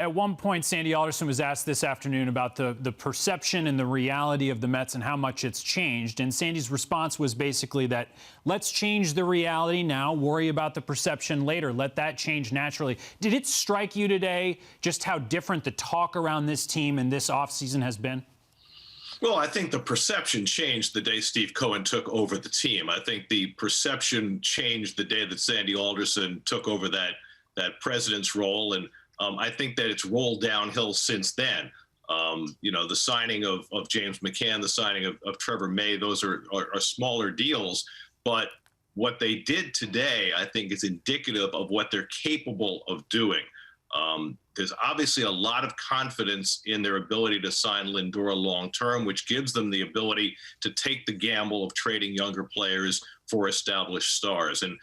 at one point, Sandy Alderson was asked this afternoon about the perception and the reality of the Mets and how much it's changed. And Sandy's response was basically that let's change the reality now, worry about the perception later, let that change naturally. Did it strike you today just how different the talk around this team and this offseason has been? Well, I think the perception changed the day Steve Cohen took over the team. I think the perception changed the day that Sandy Alderson took over that president's role. And I think that it's rolled downhill since then. The signing of James McCann, the signing of Trevor May, those are smaller deals. But what they did today, I think, is indicative of what they're capable of doing. There's obviously a lot of confidence in their ability to sign Lindor long-term, which gives them the ability to take the gamble of trading younger players for established stars. And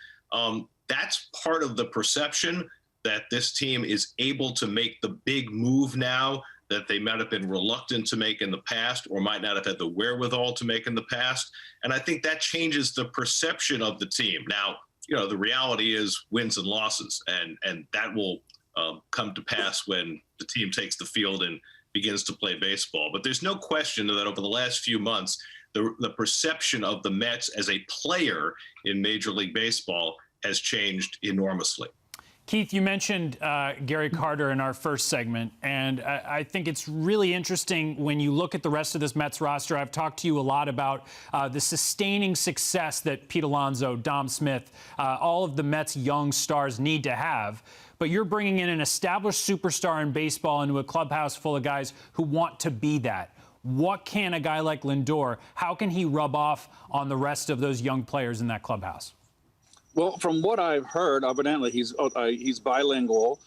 that's part of the perception that this team is able to make the big move now that they might have been reluctant to make in the past or might not have had the wherewithal to make in the past. And I think that changes the perception of the team. Now, the reality is wins and losses, and that will come to pass when the team takes the field and begins to play baseball. But there's no question that over the last few months, the perception of the Mets as a player in Major League Baseball has changed enormously. Keith, you mentioned Gary Carter in our first segment, and I think it's really interesting when you look at the rest of this Mets roster. I've talked to you a lot about the sustaining success that Pete Alonso, Dom Smith, all of the Mets' young stars need to have. But you're bringing in an established superstar in baseball into a clubhouse full of guys who want to be that. What can a guy like Lindor, how can he rub off on the rest of those young players in that clubhouse? Well, from what I've heard, evidently he's bilingual.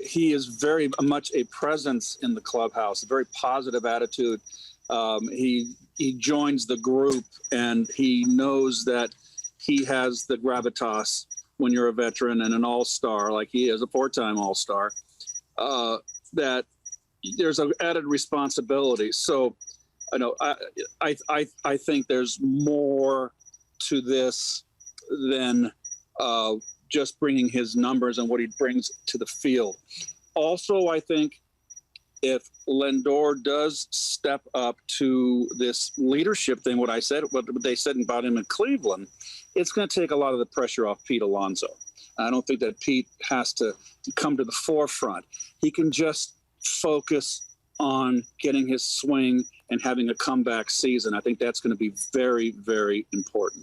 He is very much a presence in the clubhouse, a very positive attitude. He joins the group, and he knows that he has the gravitas when you're a veteran and an all-star, like he is, a four-time all-star, that there's an added responsibility. So, I think there's more to this than just bringing his numbers and what he brings to the field. Also, I think if Lindor does step up to this leadership thing, what they said about him in Cleveland, it's going to take a lot of the pressure off Pete Alonso. I don't think that Pete has to come to the forefront. He can just focus on getting his swing and having a comeback season. I think that's going to be very, very important.